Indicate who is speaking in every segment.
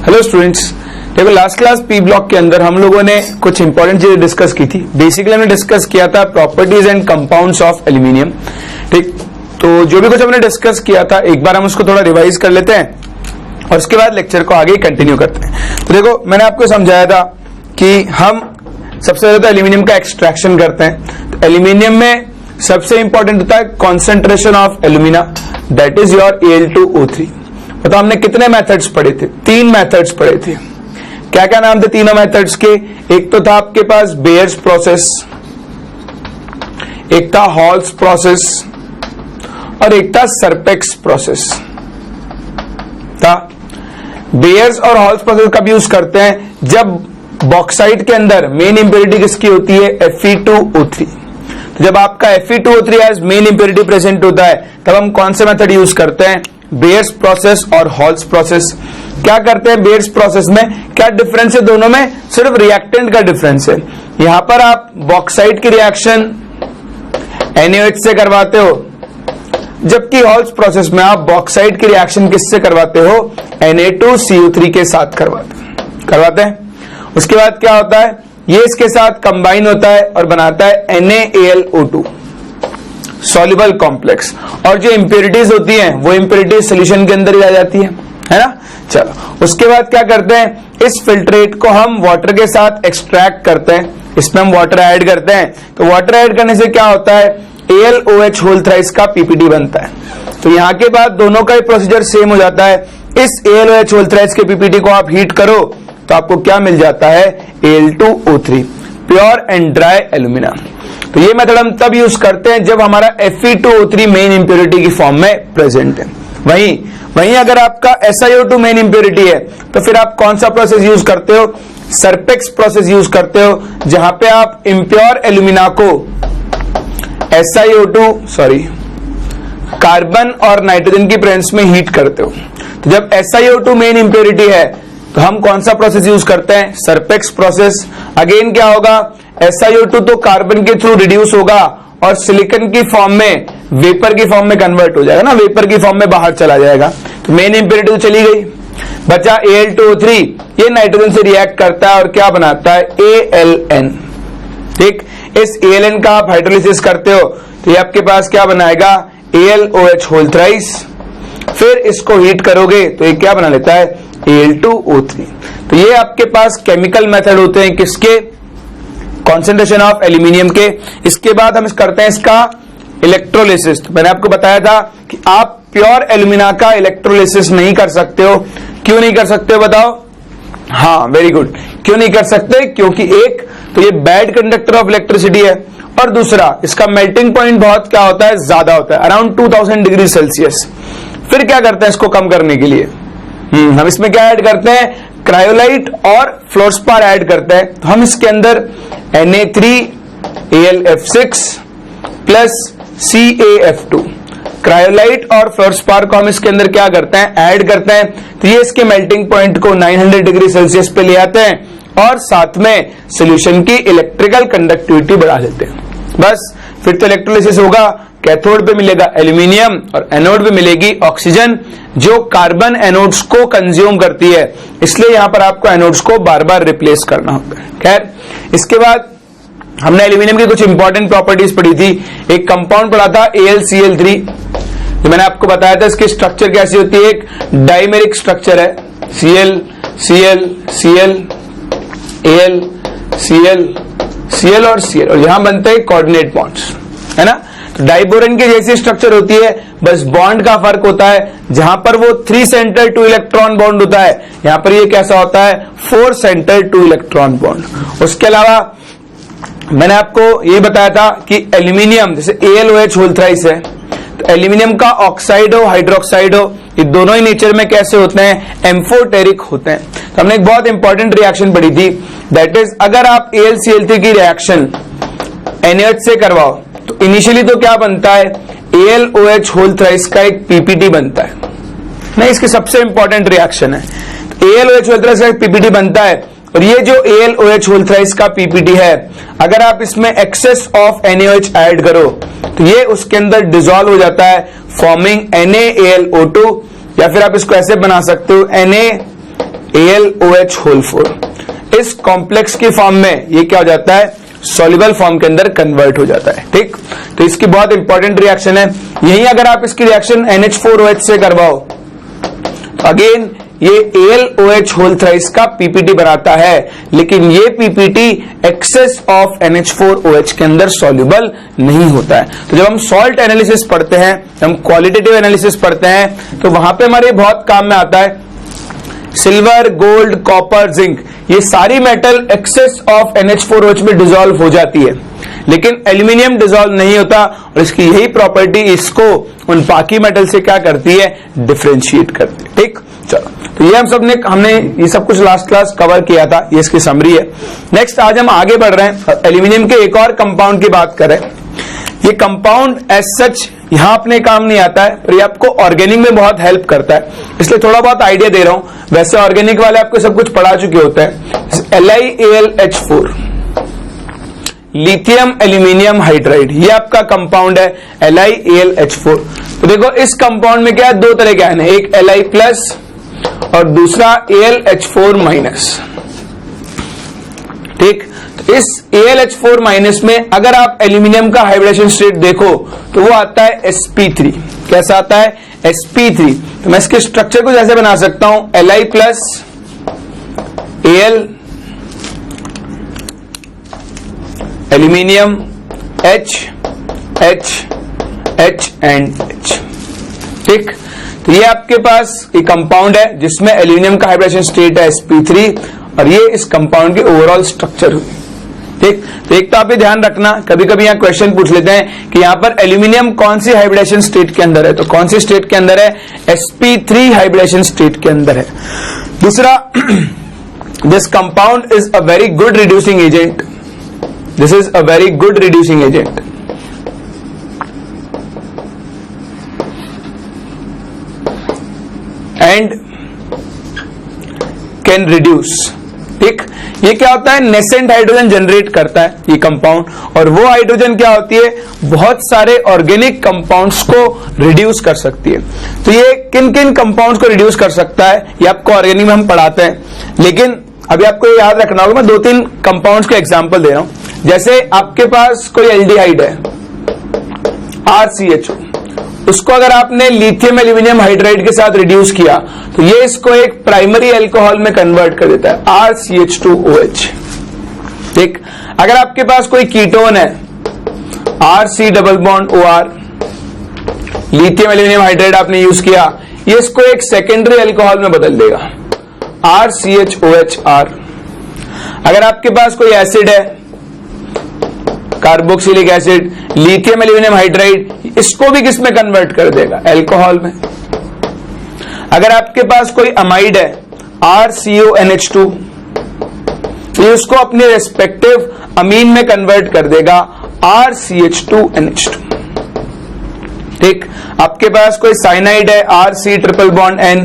Speaker 1: Hello students, देखो last class P block के अंदर हम लोगों ने कुछ इंपॉर्टेंट चीजें डिस्कस की थी। बेसिकली हमने डिस्कस किया था properties and compounds of aluminium. ठीक, तो जो भी कुछ हमने डिस्कस किया था एक बार हम उसको थोड़ा रिवाइज कर लेते हैं और उसके बाद लेक्चर को आगे कंटिन्यू करते हैं। तो देखो मैंने आपको समझाया था कि हम सबसे ज्यादा एल्यूमिनियम का एक्सट्रैक्शन करते हैं। तो एल्यूमिनियम में सबसे इंपॉर्टेंट होता है concentration of alumina, that is your Al2O3। तो हमने कितने मेथड्स पढ़े थे? 3 मेथड्स पढ़े थे। क्या क्या नाम थे तीनों मेथड्स के? एक तो था आपके पास बेयर्स प्रोसेस, एक था हॉल्स प्रोसेस और एक था सरपेक्स प्रोसेस। था बेयर्स और हॉल्स प्रोसेस कब यूज करते हैं? जब बॉक्साइट के अंदर मेन इंप्योरिटी किसकी होती है? Fe2O3। तो जब आपका Fe2O3 as main impurity present होता है तब हम कौन से मेथड यूज करते हैं? बेयर्स प्रोसेस और हॉल्स प्रोसेस। क्या करते हैं बेयर्स प्रोसेस में? क्या डिफरेंस है दोनों में? सिर्फ रिएक्टेंट का डिफरेंस है। यहां पर आप बॉक्साइट की रिएक्शन NaOH से करवाते हो, जबकि हॉल्स प्रोसेस में आप बॉक्साइट की रिएक्शन किससे करवाते हो? Na2CO3 के साथ करवाते हैं। उसके बाद क्या होता है? ये इसके साथ कंबाइन होता है और बनाता है NaAlO2 सॉल्युबल कॉम्प्लेक्स। और जो इंप्योरिटीज होती हैं वो इंप्योरिटीज सोल्यूशन के अंदर ही आ जाती है ना। चलो उसके बाद क्या करते हैं? इस फिल्ट्रेट को हम वाटर के साथ एक्सट्रैक्ट करते हैं। इसमें हम वाटर ऐड करते हैं। तो वाटर ऐड करने से क्या होता है? AlOH होल थ्राइस का PPT बनता है। तो यहां के बाद दोनों का ही प्रोसीजर सेम हो जाता है। इस AlOH होल थ्राइस के PPT को आप हीट करो तो आपको क्या मिल जाता है? Al2O3 pure and dry alumina. तो ये मेथड हम तब यूज करते हैं जब हमारा Fe2O3 मेन इंप्योरिटी की फॉर्म में प्रेजेंट है। वहीं अगर आपका SiO2 मेन इंप्योरिटी है तो फिर आप कौन सा प्रोसेस यूज करते हो? सरपेक्स प्रोसेस यूज करते हो, जहां पे आप इंप्योर एल्यूमिना को कार्बन और नाइट्रोजन की प्रेजेंस में हीट करते हो। तो जब SiO2 मेन इंप्योरिटी है तो हम कौन सा प्रोसेस यूज करते हैं? सरपेक्स प्रोसेस। अगेन क्या होगा? SiO2 तो कार्बन के थ्रू रिड्यूस होगा और सिलिकॉन की फॉर्म में, वेपर की फॉर्म में कन्वर्ट हो जाएगा ना, वेपर की फॉर्म में बाहर चला जाएगा। तो मेन इंप्योरिटी तो चली गई, बचा Al2O3। ये नाइट्रोजन से रिएक्ट करता है और क्या बनाता है? ALN। ठीक, इस ALN का आप हाइड्रोलिसिस करते हो तो ये आपके पास क्या बनाएगा? AlOH whole thrice. फिर इसको हीट करोगे तो ये क्या बना लेता है? Al2O3। तो ये आपके पास केमिकल मेथड होते हैं किसके? कॉन्सेंट्रेशन ऑफ एल्यूमिनियम के। इसके बाद हम करते हैं इसका इलेक्ट्रोलिसिस। तो मैंने आपको बताया था कि आप प्योर एल्यूमिना का इलेक्ट्रोलिसिस नहीं कर सकते हो। क्यों नहीं कर सकते हो बताओ? हाँ, वेरी गुड। क्यों नहीं कर सकते? क्योंकि एक तो ये बैड कंडक्टर ऑफ इलेक्ट्रिसिटी है और दूसरा इसका मेल्टिंग पॉइंट बहुत क्या होता है? ज्यादा होता है, अराउंड 2000 डिग्री सेल्सियस। फिर क्या करते हैं इसको कम करने के लिए? हम इसमें क्या ऐड करते हैं? क्रायोलाइट और फ्लोरस्पार ऐड करते हैं। तो हम इसके अंदर Na3AlF6 प्लस CaF2 क्रायोलाइट और फ्लोरस्पार को हम इसके अंदर क्या करते हैं? ऐड करते हैं। तो ये इसके मेल्टिंग पॉइंट को 900 डिग्री सेल्सियस पे ले आते हैं और साथ में सॉल्यूशन की इलेक्ट्रिकल कंडक्टिविटी बढ़ा देते हैं। बस फिर तो इलेक्ट्रोलिसिस होगा। कैथोड पे मिलेगा एल्यूमिनियम और एनोड पे मिलेगी ऑक्सीजन, जो कार्बन एनोड्स को कंज्यूम करती है। इसलिए यहां पर आपको एनोड्स को बार बार रिप्लेस करना होता है। खैर, इसके बाद हमने एल्यूमिनियम की कुछ इंपॉर्टेंट प्रॉपर्टीज पढ़ी थी। एक कंपाउंड पढ़ा था AlCl3। तो मैंने आपको बताया था इसकी स्ट्रक्चर कैसी होती है। एक डाइमेरिक स्ट्रक्चर है, Cl Cl Cl Al Cl Cl और Cl, और यहां बनते हैं कोऑर्डिनेट बॉन्ड्स, है ना। तो डाइबोरेन की जैसी स्ट्रक्चर होती है, बस बॉन्ड का फर्क होता है। जहां पर वो 3 सेंटर 2 इलेक्ट्रॉन बॉन्ड होता है, यहां पर ये कैसा होता है? 4 सेंटर 2 इलेक्ट्रॉन बॉन्ड। उसके अलावा मैंने आपको ये बताया था कि एल्यूमिनियम जैसे AlOH होल थ्राइस है, तो एल्यूमिनियम का ऑक्साइड हो हाइड्रोक्साइड हो, ये दोनों ही नेचर में कैसे होते हैं? एम्फोटेरिक होते हैं। तो हमने एक बहुत इंपॉर्टेंट रिएक्शन पढ़ी थी, दैट इज अगर आप AlCl3 की रिएक्शन NaOH से करवाओ तो इनिशियली तो क्या बनता है? AlOH होल थ्राइस का एक PPT बनता है नहीं, इसकी सबसे इंपॉर्टेंट रिएक्शन है। AlOH होल थ्राइस का एक PPT बनता है और ये जो AlOH होल थ्राइस का PPT है, अगर आप इसमें एक्सेस ऑफ NaOH ऐड करो तो ये उसके अंदर डिसॉल्व हो जाता है, फॉर्मिंग NaAlO2, या फिर आप इसको ऐसे बना सकते हो AlOH होल 4 इस कॉम्प्लेक्स की फॉर्म में ये क्या हो जाता है, सॉल्युबल फॉर्म के अंदर कन्वर्ट हो जाता है। ठीक, तो इसकी बहुत इंपॉर्टेंट रिएक्शन है। यही अगर आप इसकी रिएक्शन NH4OH से करवाओ तो अगेन ये AlOH होल थ्राइस का पीपीटी बनाता है, लेकिन ये पीपीटी एक्सेस ऑफ NH4OH के अंदर सॉल्युबल नहीं होता है। तो जब हम सॉल्ट एनालिसिस पढ़ते हैं, हम क्वालिटेटिव एनालिसिस पढ़ते हैं, तो वहां पे हमारे बहुत काम में आता है सिल्वर, गोल्ड, कॉपर, जिंक, ये सारी मेटल एक्सेस ऑफ NH4OH में डिसॉल्व हो जाती है, लेकिन एल्यूमिनियम डिसॉल्व नहीं होता, और इसकी यही प्रॉपर्टी इसको उन बाकी मेटल से क्या करती है, डिफरेंशिएट करती है। ठीक, चलो, तो ये हमने ये सब कुछ लास्ट क्लास कवर किया था, ये इसकी समरी है। नेक्स्ट आज हम आगे बढ़ रहे हैं, एल्यूमिनियम के एक और कंपाउंड की बात करें। ये कंपाउंड एज सच यहां अपने काम नहीं आता है, पर ये आपको ऑर्गेनिक में बहुत हेल्प करता है, इसलिए थोड़ा बहुत आइडिया दे रहा हूं। वैसे ऑर्गेनिक वाले आपको सब कुछ पढ़ा चुके होते हैं। LiAlH4 लिथियम एल्यूमिनियम हाइड्राइड, ये आपका कंपाउंड है LiAlH4। तो देखो इस कंपाउंड में क्या है, दो तरह के आयन है, एक Li प्लस और दूसरा AlH4 माइनस। ठीक, तो इस AlH4 माइनस में अगर आप एल्यूमिनियम का हाइब्रिडेशन स्टेट देखो तो वो आता है sp3। कैसा आता है, sp3। तो मैं इसके स्ट्रक्चर को जैसे बना सकता हूं, Li plus Al aluminium H H H and H। ठीक, तो ये आपके पास एक कंपाउंड है जिसमें एल्यूमिनियम का हाइब्रिडेशन स्टेट है sp3, और ये इस कंपाउंड की ओवरऑल स्ट्रक्चर हुई। ठीक, तो एक तो आप ये ध्यान रखना, कभी कभी यहाँ क्वेश्चन पूछ लेते हैं कि यहाँ पर एल्यूमिनियम कौन सी हाइब्रिडेशन स्टेट के अंदर है, तो कौन सी स्टेट के अंदर है, sp3 हाइब्रिडेशन स्टेट के अंदर है। दूसरा, this compound is a very good reducing agent, this is a very good reducing agent. And can reduce. ठीक, ये क्या होता है, नेसेंट हाइड्रोजन जनरेट करता है ये कंपाउंड, और वो हाइड्रोजन क्या होती है, बहुत सारे ऑर्गेनिक कंपाउंड्स को रिड्यूस कर सकती है। तो ये किन किन कंपाउंड्स को रिड्यूस कर सकता है, ये आपको ऑर्गेनिक में हम पढ़ाते हैं, लेकिन अभी आपको ये याद रखना होगा। मैं दो तीन कंपाउंड्स के एग्जांपल दे रहा हूं। जैसे आपके पास कोई एल्डिहाइड है RCHO, उसको अगर आपने लिथियम एल्यूमिनियम हाइड्राइड के साथ रिड्यूस किया तो ये इसको एक प्राइमरी अल्कोहल में कन्वर्ट कर देता है, RCH2OH। ठीक, अगर आपके पास कोई कीटोन है RC double bond OR, lithium aluminium hydride आपने यूज किया, ये इसको एक सेकेंडरी अल्कोहल में बदल देगा, RCHOHR। अगर आपके पास कोई एसिड है carboxylic acid, lithium aluminium hydride, इसको भी किस में कन्वर्ट कर देगा, अल्कोहल में। अगर आपके पास कोई अमाइड है RCONH2, तो उसको अपने रेस्पेक्टिव अमीन में कन्वर्ट कर देगा RCH2NH2। ठीक, आपके पास कोई साइनाइड है RC ट्रिपल बॉन्ड N,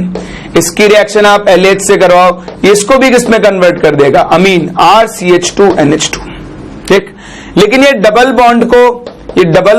Speaker 1: इसकी रिएक्शन आप LH से करवाओ, इसको भी किस में कन्वर्ट कर देगा, अमीन, RCH2NH2। ठीक, लेकिन ये डबल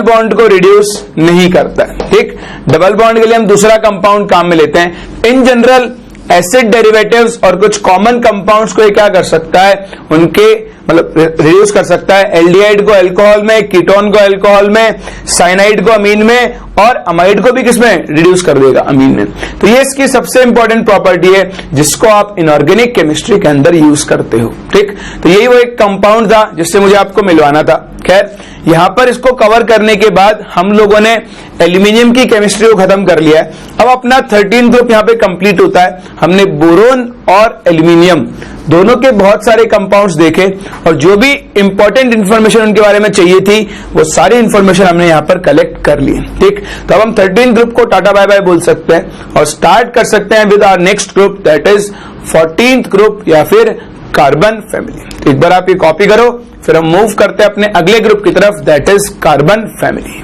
Speaker 1: बॉन्ड को रिड्यूस नहीं करता है। ठीक, डबल बॉन्ड के लिए हम दूसरा कंपाउंड काम में लेते हैं। इन जनरल एसिड डेरिवेटिव्स और कुछ कॉमन कंपाउंड्स को ये क्या कर सकता है, उनके मतलब रिड्यूस कर सकता है, एल्डिहाइड को अल्कोहल में, कीटोन को अल्कोहल में, साइनाइड को अमीन में, और अमाइड को भी किसमें रिड्यूस कर देगा, अमीन में। तो ये इसकी सबसे इंपॉर्टेंट प्रॉपर्टी है जिसको आप इनऑर्गेनिक केमिस्ट्री के अंदर यूज करते हो। ठीक, तो यही वो एक कंपाउंड था जिससे मुझे आपको मिलवाना था। खैर, यहां पर इसको कवर करने के बाद हम लोगों ने एल्यूमिनियम की केमिस्ट्री को खत्म कर लिया है। अब अपना 13 ग्रुप यहां पे कंप्लीट होता है। हमने बोरोन और एल्यूमिनियम दोनों के बहुत सारे कंपाउंड्स देखे, और जो भी इंपॉर्टेंट इंफॉर्मेशन उनके बारे में चाहिए थी वो सारी इंफॉर्मेशन हमने यहां पर कलेक्ट कर ली। ठीक, तो अब हम 13 ग्रुप को टाटा बाय बाय बोल सकते हैं और स्टार्ट कर सकते हैं with our next group, that is 14th group या फिर कार्बन फैमिली। एक बार आप ये कॉपी करो, फिर हम मूव करते हैं अपने अगले ग्रुप की तरफ, दैट इज कार्बन फैमिली।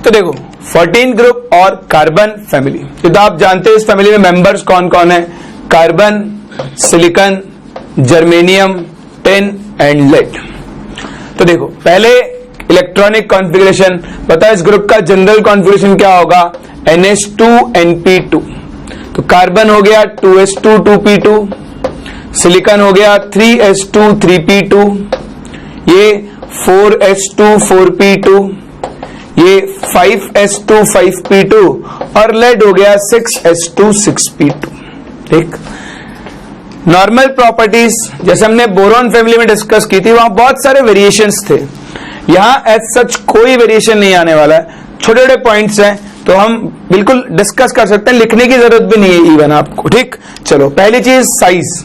Speaker 1: तो देखो 14 ग्रुप और कार्बन फैमिली, ये तो आप जानते हैं इस फैमिली में मेंबर्स कौन कौन है, carbon, silicon, germanium, tin and lead. तो देखो पहले इलेक्ट्रॉनिक कॉन्फ़िगरेशन, बताओ इस ग्रुप का जनरल कॉन्फ़िगरेशन क्या होगा, NH2NP2। तो कार्बन हो गया 2s2 2p2, सिलिकॉन हो गया 3s2 3p2, ये 4s2 4p2, ये 5s2 5p2 और लेड हो गया 6s2 6p2। ठीक, नॉर्मल प्रॉपर्टीज जैसे हमने बोरॉन फैमिली में डिस्कस की थी, वहां बहुत सारे वेरिएशंस थे। यहां एज सच कोई वेरिएशन नहीं आने वाला है, छोटे छोटे पॉइंट्स हैं तो हम बिल्कुल डिस्कस कर सकते हैं, लिखने की जरूरत भी नहीं है इवन आपको। ठीक, चलो पहली चीज साइज।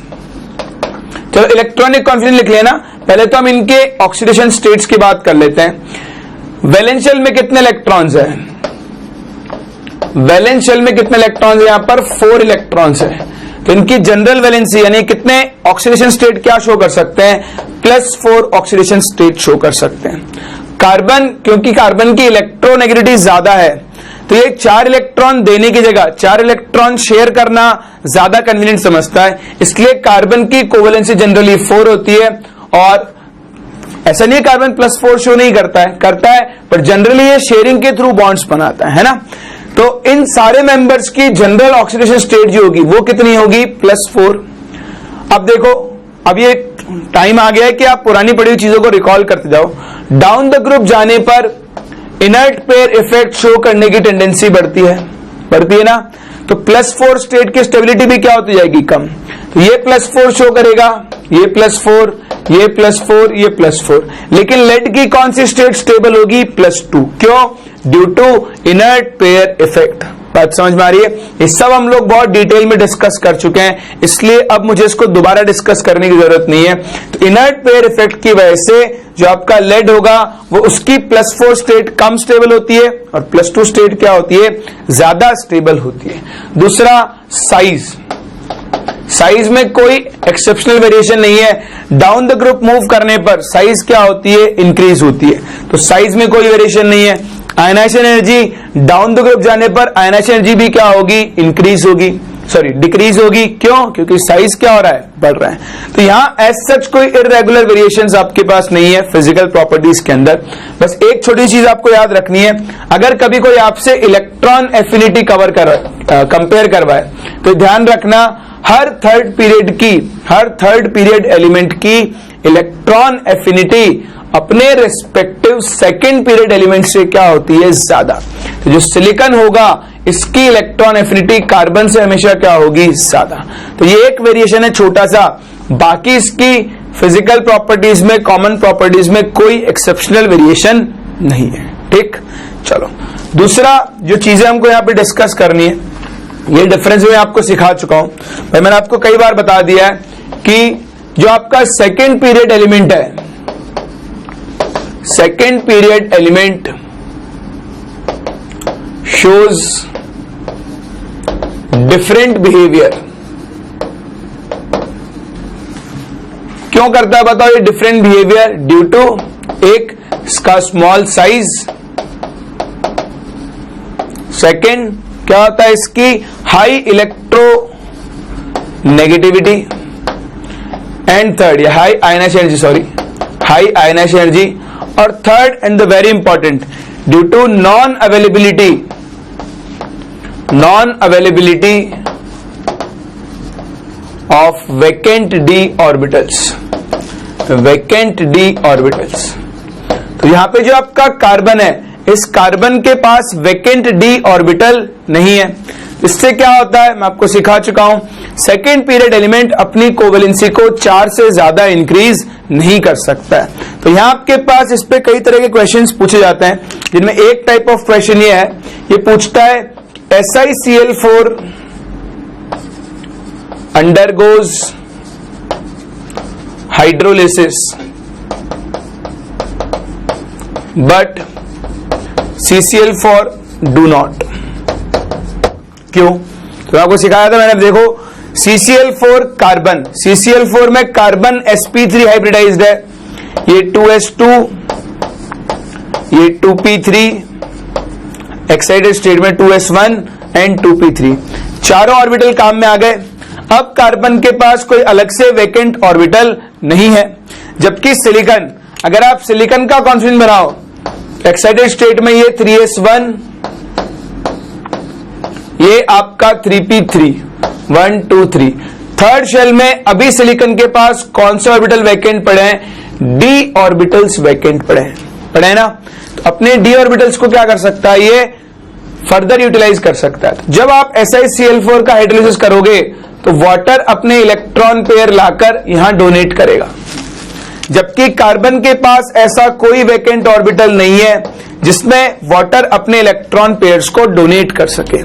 Speaker 1: चलो इलेक्ट्रॉनिक कॉन्फिगरेशन लिख लेना। पहले तो हम इनके ऑक्सीडेशन स्टेट्स की बात कर लेते हैं। वैलेंस शेल में कितने इलेक्ट्रॉन्स है, वैलेंस शेल में कितने इलेक्ट्रॉन्स है, यहां पर 4 इलेक्ट्रॉन्स है। तो इनकी जनरल वैलेंसी यानी कितने ऑक्सीडेशन स्टेट क्या शो कर सकते हैं, +4 ऑक्सीडेशन स्टेट शो कर सकते हैं। कार्बन, क्योंकि कार्बन की इलेक्ट्रोनेगेटिविटी ज्यादा है तो ये 4 इलेक्ट्रॉन देने की जगह 4 इलेक्ट्रॉन शेयर करना ज्यादा कन्वीनियंट समझता है, इसलिए कार्बन की कोवैलेंसी जनरली 4 होती है। और ऐसा नहीं है कार्बन +4 शो नहीं करता है, पर जनरली ये शेयरिंग के थ्रू बॉन्ड्स बनाता है ना। तो इन सारे मेंबर्स की जनरल ऑक्सीडेशन स्टेट जो होगी वो कितनी होगी, +4। अब देखो, अब ये टाइम आ गया है कि आप पुरानी पढ़ी हुई चीजों को रिकॉल करते जाओ। डाउन द ग्रुप जाने पर इनर्ट पेयर इफेक्ट शो करने की टेंडेंसी बढ़ती है ना। तो +4 स्टेट की स्टेबिलिटी भी क्या होती जाएगी, कम। तो ये +4 शो करेगा, ये +4, ये +4, ये +4। लेकिन लेड की कौन सी स्टेट स्टेबल होगी, +2। क्यों, due to inert pair effect. बात समझ में आ रही है? ये सब हम लोग बहुत डिटेल में डिस्कस कर चुके हैं, इसलिए अब मुझे इसको दोबारा डिस्कस करने की जरूरत नहीं है। तो इनर्ट पेयर इफेक्ट की वजह से जो आपका लेड होगा वो उसकी +4 स्टेट कम स्टेबल होती है और +2 स्टेट क्या होती है, ज्यादा स्टेबल होती है। दूसरा साइज, साइज में कोई एक्सेप्शनल वेरिएशन नहीं है। डाउन द ग्रुप मूव करने पर साइज क्या होती है, इंक्रीज होती है। तो साइज में कोई वेरिएशन नहीं है। Ionization energy down the group जाने पर आयनाइजेशन एनर्जी भी क्या होगी, इंक्रीज होगी, सॉरी डिक्रीज होगी। क्यों, क्योंकि साइज क्या हो रहा है, बढ़ रहा है। तो यहां एज सच कोई इरेगुलर वेरिएशंस आपके पास नहीं है फिजिकल प्रॉपर्टीज के अंदर। बस एक छोटी चीज आपको याद रखनी है, अगर कभी कोई आपसे इलेक्ट्रॉन एफिनिटी कंपेयर करवाए तो ध्यान रखना हर थर्ड पीरियड एलिमेंट की इलेक्ट्रॉन एफिनिटी अपने रिस्पेक्टिव सेकेंड पीरियड एलिमेंट से क्या होती है, ज्यादा। तो जो सिलिकॉन होगा इसकी इलेक्ट्रॉन एफिनिटी कार्बन से हमेशा क्या होगी, ज्यादा। तो ये एक वेरिएशन है छोटा सा, बाकी इसकी फिजिकल प्रॉपर्टीज में, कॉमन प्रॉपर्टीज में कोई एक्सेप्शनल वेरिएशन नहीं है। ठीक, चलो दूसरा जो चीजें हमको यहां पे डिस्कस करनी है, ये डिफरेंस मैं आपको सिखा चुका हूं भाई, मैंने आपको कई बार बता दिया है कि जो आपका सेकेंड पीरियड एलिमेंट है, second period element shows different behavior। क्यों करता है बताओ ये डिफरेंट बिहेवियर, ड्यू टू एक इसका स्मॉल साइज, सेकेंड क्या होता है इसकी high electronegativity, and third high ionization energy, sorry high ionization energy, और third and the very important due to non availability of vacant d orbitals, vacant d orbitals. तो यहां पे जो आपका कार्बन है, इस कार्बन के पास वैकेंट d ऑर्बिटल नहीं है। इससे क्या होता है मैं आपको सिखा चुका हूं, सेकेंड पीरियड एलिमेंट अपनी कोवेलेंसी को 4 से ज्यादा इंक्रीज नहीं कर सकता है। तो यहां आपके पास इस पे कई तरह के क्वेश्चंस पूछे जाते हैं, जिनमें एक टाइप ऑफ क्वेश्चन ये है, ये पूछता है SiCl4 undergoes hydrolysis but CCl4 do not। क्यों, तो आपको सिखाया था मैंने, देखो CCl4 कार्बन, CCl4 में कार्बन sp3 हाइब्रिडाइज्ड है, ये 2s2, ये 2p3, एक्साइटेड स्टेट में 2s1 एंड 2p3, चारों ऑर्बिटल काम में आ गए। अब कार्बन के पास कोई अलग से वैकेंट ऑर्बिटल नहीं है, जबकि सिलिकॉन, अगर आप सिलिकॉन का कॉन्फिगरेशन बनाओ एक्साइटेड स्टेट में ये 3s1, ये आपका 3p3, 1 2 3। थर्ड शेल में अभी सिलिकॉन के पास कौन से ऑर्बिटल वैकेंट पड़े हैं? d ऑर्बिटल्स वैकेंट पड़े हैं ना। तो अपने d ऑर्बिटल्स को क्या कर सकता है? ये फर्दर यूटिलाइज कर सकता है। जब आप SiCl4 का हाइड्रोलिसिस करोगे तो वाटर अपने इलेक्ट्रॉन पेयर लाकर यहां डोनेट करेगा, जबकि कार्बन के पास ऐसा कोई वैकेंट ऑर्बिटल नहीं है जिसमें वाटर अपने इलेक्ट्रॉन पेयर्स को डोनेट कर सके।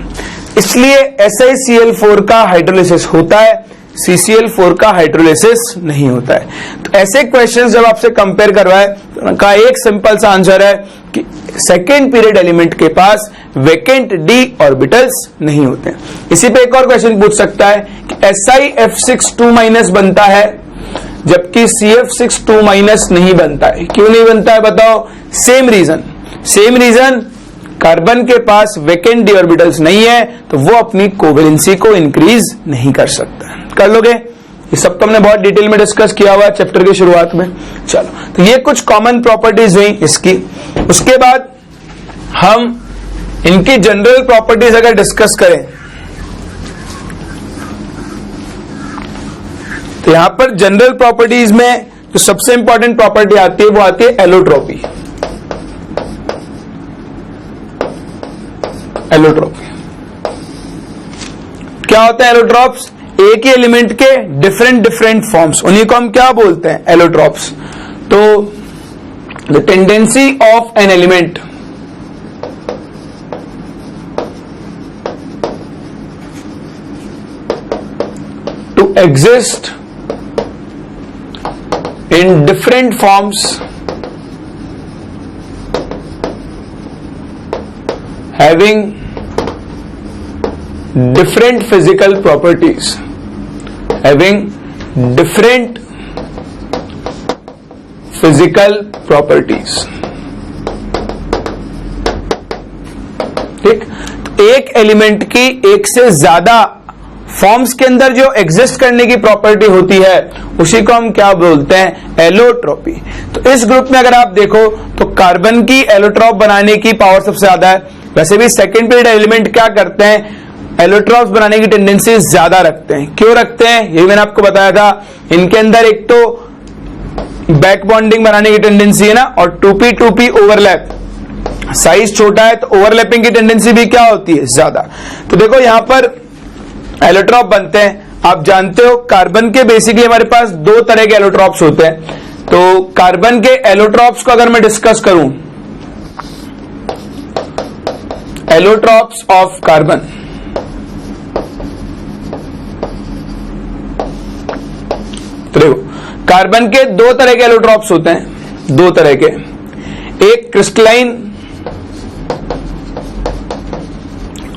Speaker 1: इसलिए SiCl4 का हाइड्रोलिसिस होता है, CCl4 का हाइड्रोलिसिस नहीं होता है। तो ऐसे क्वेश्चंस जब आपसे कंपेयर करवाए तो उनका एक सिंपल सा आंसर है कि सेकेंड पीरियड एलिमेंट के पास वैकेंट d ऑर्बिटल्स नहीं होते। इसी पे एक और क्वेश्चन पूछ सकता है कि SiF6 2- बनता है जबकि CF6 2- नहीं बनता है। क्यों नहीं बनता है बताओ? सेम रीजन, कार्बन के पास वैकेंट d ऑर्बिटल्स नहीं है तो वो अपनी कोवेलेंसी को इंक्रीज नहीं कर सकता। कर लोगे? ये सब तो हमने बहुत डिटेल में डिस्कस किया हुआ चैप्टर की शुरुआत में। चलो, तो ये कुछ कॉमन प्रॉपर्टीज हुई इसकी। उसके बाद हम इनकी जनरल प्रॉपर्टीज अगर डिस्कस करें तो यहां पर जनरल प्रॉपर्टीज में जो सबसे इंपॉर्टेंट प्रॉपर्टी आती है वो आती है एलोट्रोपी। क्या होता है एलोट्रॉप्स? एक ही एलिमेंट के डिफरेंट फॉर्म्स, उन्हीं को हम क्या बोलते हैं? एलोट्रॉप्स। तो the tendency of an element to exist in different forms having different physical properties, ठीक। एक एलिमेंट की एक से ज्यादा फॉर्म्स के अंदर जो एग्जिस्ट करने की प्रॉपर्टी होती है उसी को हम क्या बोलते हैं? एलोट्रोपी। तो इस ग्रुप में अगर आप देखो तो कार्बन की एलोट्रॉप बनाने की पावर सबसे ज्यादा है। वैसे भी सेकेंड पीरियड एलिमेंट क्या करते हैं? एलोट्रॉप्स बनाने की टेंडेंसी ज्यादा रखते हैं। क्यों रखते हैं? यही मैंने आपको बताया था। इनके अंदर एक तो बैक बॉन्डिंग बनाने की टेंडेंसी है ना, और 2p ओवरलैप, साइज छोटा है तो ओवरलैपिंग की टेंडेंसी भी क्या होती है? ज्यादा। तो देखो यहां पर एलोट्रॉप बनते हैं। आप जानते हो कार्बन के बेसिकली हमारे पास दो तरह के एलोट्रॉप्स होते हैं। तो कार्बन के एलोट्रॉप्स को अगर मैं डिस्कस करूं, एलोट्रॉप्स ऑफ कार्बन, तो देखो कार्बन के दो तरह के एलोट्रॉप्स होते हैं, दो तरह के। एक क्रिस्टलाइन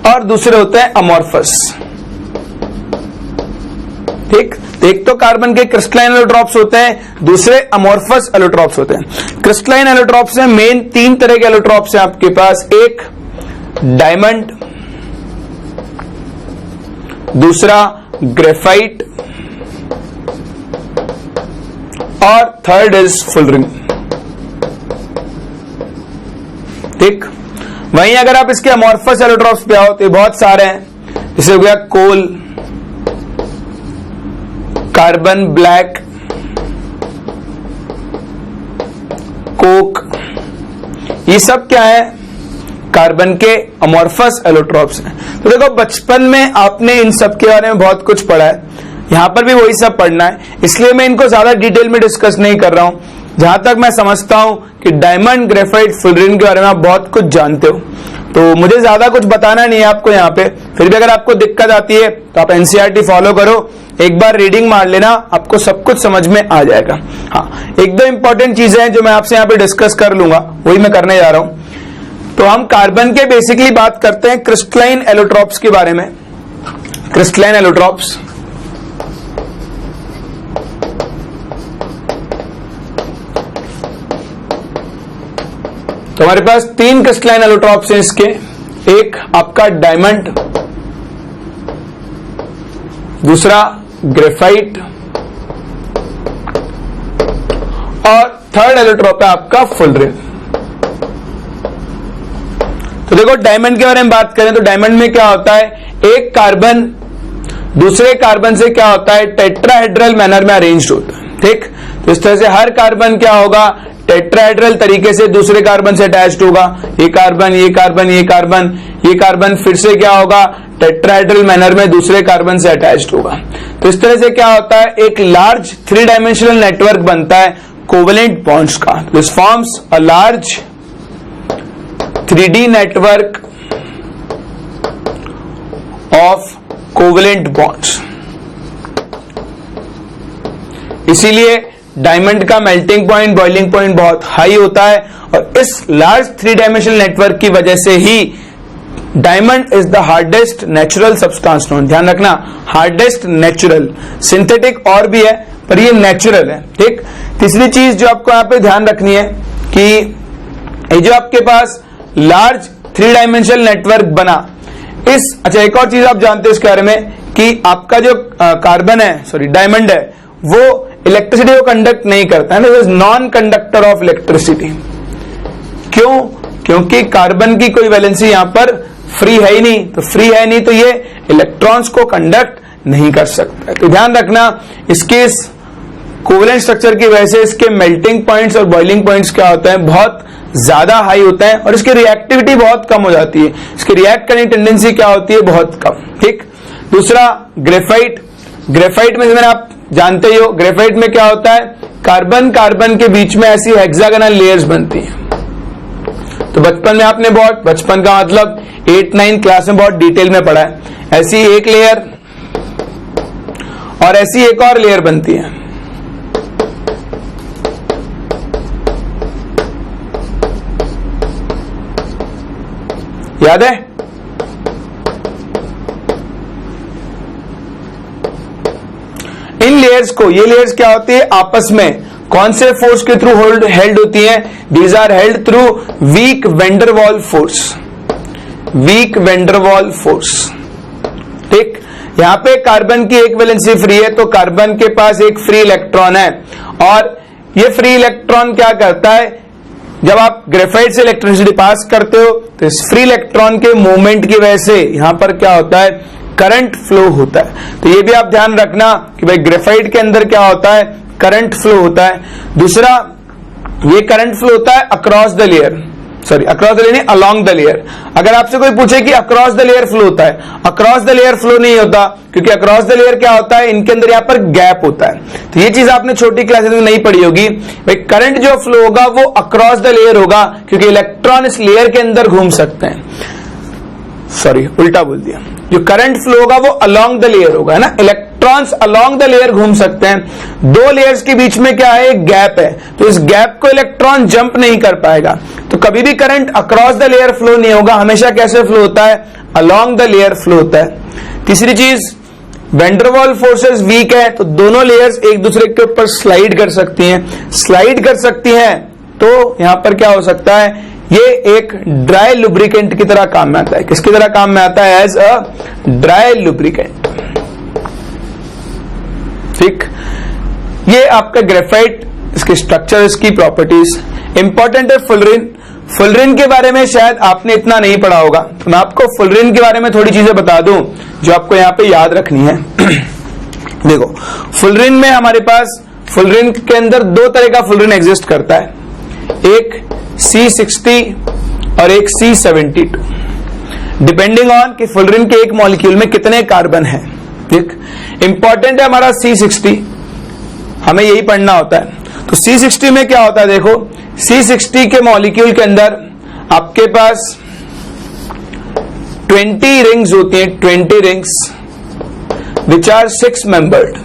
Speaker 1: और दूसरे होते हैं अमॉर्फस। ठीक, एक तो कार्बन के क्रिस्टलाइन एलोट्रॉप्स होते हैं, दूसरे अमॉर्फस एलोट्रॉप्स होते हैं। क्रिस्टलाइन एलोट्रॉप्स में मेन तीन तरह के एलोट्रॉप्स हैं आपके पास। एक डायमंड, दूसरा ग्रेफाइट और थर्ड इज फुलरिंग। ठीक, वहीं अगर आप इसके अमॉर्फस एलोट्रॉप्स पे आओ तो बहुत सारे हैं। जैसे हो गया कोल, कार्बन ब्लैक, कोक, ये सब क्या है? कार्बन के अमॉर्फस एलोट्रॉप्स हैं। तो देखो बचपन में आपने इन सब के बारे में बहुत कुछ पढ़ा है, यहां पर भी वही सब पढ़ना है, इसलिए मैं इनको ज्यादा डिटेल में डिस्कस नहीं कर रहा हूं। जहां तक मैं समझता हूं कि डायमंड, ग्रेफाइट, फुलरिन के बारे में आप बहुत कुछ जानते हो, तो मुझे ज्यादा कुछ बताना नहीं है आपको यहाँ पे। फिर भी अगर आपको दिक्कत आती है तो आप एनसीईआरटी फॉलो करो, एक बार रीडिंग मार लेना, आपको सब कुछ समझ में आ जाएगा। हाँ, एक दो इंपॉर्टेंट चीजें हैं जो मैं आपसे यहाँ पे डिस्कस कर लूंगा, वही मैं करने जा रहा हूं। तो हम कार्बन के बेसिकली बात करते हैं क्रिस्टलाइन एलोट्रॉप्स के बारे में। क्रिस्टलाइन एलोट्रॉप्स, तो हमारे पास तीन क्रिस्टलाइन एलोट्रॉप्स हैं इसके। एक आपका डायमंड, दूसरा ग्रेफाइट और थर्ड एलोट्रॉप है आपका फुलरिन। तो देखो डायमंड के बारे में बात करें तो डायमंड में क्या होता है, एक कार्बन दूसरे कार्बन से क्या होता है, टेट्राहेड्रल मैनर में अरेंज्ड होता है। ठीक, तो इस तरह से हर कार्बन क्या होगा, टेट्राहेड्रल तरीके से दूसरे कार्बन से अटैच्ड होगा। ये कार्बन, ये कार्बन, ये कार्बन, ये कार्बन फिर से क्या होगा, टेट्राहेड्रल मैनर में दूसरे कार्बन से अटैच्ड होगा। तो इस तरह से क्या होता है, एक लार्ज 3 डायमेंशनल नेटवर्क बनता है कोवेलेंट बॉन्ड्स का। This forms a large 3D network of covalent bonds. इसीलिए डायमंड का मेल्टिंग पॉइंट, बॉइलिंग पॉइंट बहुत हाई होता है और इस लार्ज 3 डायमेंशनल नेटवर्क की वजह से ही diamond is the hardest natural substance known. ध्यान रखना, हार्डेस्ट नेचुरल, सिंथेटिक और भी है पर ये नेचुरल है। ठीक, तीसरी चीज जो आपको यहां पे ध्यान रखनी है कि ये जो आपके पास लार्ज 3 डायमेंशनल नेटवर्क बना, इस अच्छा एक और चीज आप जानते हो इसके बारे में कि आपका जो कार्बन है, सॉरी डायमंड है, वो इलेक्ट्रिसिटी को कंडक्ट नहीं करता है ना, is non conductor of electricity. क्यों? क्योंकि कार्बन की कोई वैलेंसी यहां पर फ्री है ही नहीं, तो फ्री है नहीं तो ये इलेक्ट्रॉन्स को कंडक्ट नहीं कर सकता। तो ध्यान रखना, इसके कोवेलेंट स्ट्रक्चर की वजह से इसके मेल्टिंग पॉइंट्स और बॉइलिंग पॉइंट्स क्या होते हैं, बहुत ज्यादा हाई होते हैं और इसकी रिएक्टिविटी बहुत कम हो जाती है। इसकी रिएक्ट करने की टेंडेंसी क्या होती है, बहुत कम। ठीक, दूसरा ग्रेफाइट। ग्रेफाइट में मैंने आप जानते ही हो, ग्रेफाइट में क्या होता है, कार्बन कार्बन के बीच में ऐसी हेक्सागोनल लेयर्स बनती हैं। तो बचपन में आपने बहुत, बचपन का मतलब 8-9 क्लास में बहुत डिटेल में पढ़ा है, ऐसी एक लेयर और ऐसी एक और लेयर बनती है। याद है? इन लेयर्स को, ये लेयर्स क्या होती है, आपस में कौन से फोर्स के थ्रू हेल्ड होती हैं, these are held through weak van der Waals force. Weak van der Waals force. ठीक, यहां पे कार्बन की एक वैलेंसी फ्री है तो कार्बन के पास एक फ्री इलेक्ट्रॉन है और ये फ्री इलेक्ट्रॉन क्या करता है, जब आप ग्रेफाइट से इलेक्ट्रिसिटी पास करते हो तो इस फ्री इलेक्ट्रॉन के मूवमेंट की वजह से यहां पर क्या होता है, करंट फ्लो होता है। तो ये भी आप ध्यान रखना कि भाई ग्रेफाइट के अंदर क्या होता है, करंट फ्लो होता है। दूसरा, ये करंट फ्लो होता है across the layer, sorry across the layer नहीं, अलोंग द लेयर। अगर आपसे कोई पूछे कि अक्रॉस द लेयर फ्लो होता है, अक्रॉस द लेयर फ्लो नहीं होता, क्योंकि अक्रॉस द लेयर क्या होता है, इनके अंदर यहां पर गैप होता है। तो ये चीज आपने छोटी क्लासेस में नहीं पढ़ी होगी। भाई करंट जो फ्लो होगा वो अक्रॉस द लेयर होगा, क्योंकि इलेक्ट्रॉन इस लेयर के अंदर घूम सकते हैं। सॉरी उल्टा बोल दिया, जो करंट फ्लो होगा वो अलोंग द लेयर होगा, है ना, इलेक्ट्रॉन्स अलोंग द लेयर घूम सकते हैं। दो लेयर्स के बीच में क्या है, एक गैप है, तो इस गैप को इलेक्ट्रॉन जंप नहीं कर पाएगा। तो कभी भी current across the layer flow नहीं होगा, हमेशा कैसे फ्लो होता है, अलोंग द लेयर फ्लो होता है। तीसरी चीज, वेंडरवॉल फोर्सेस वीक है तो दोनों लेयर्स एक दूसरे के ऊपर स्लाइड कर सकती हैं। स्लाइड कर सकती हैं तो यहां पर क्या हो सकता है, ये एक ड्राई लुब्रिकेंट की तरह काम में आता है। किसकी तरह काम में आता है, एज अ ड्राई लुब्रिकेंट। ठीक, ये आपका ग्रेफाइट, इसकी स्ट्रक्चर, इसकी प्रॉपर्टीज इंपॉर्टेंट है। फुलरिन, फुलरिन के बारे में शायद आपने इतना नहीं पढ़ा होगा, तो मैं आपको फुलरिन के बारे में थोड़ी चीजें बता दूं जो आपको यहां पे याद रखनी है। देखो, फुलरिन में हमारे पास, फुलरिन के अंदर दो तरह का फुलरिन एग्जिस्ट करता है, एक C60 और एक C72, डिपेंडिंग ऑन कि फुलरिन के एक मॉलिक्यूल में कितने कार्बन हैं। ठीक, इंपॉर्टेंट है हमारा C60, हमें यही पढ़ना होता है। तो C60 में क्या होता है, देखो C60 के मॉलिक्यूल के अंदर आपके पास 20 रिंग्स होती हैं, 20 रिंग्स विच आर 6 मेंबर्ड।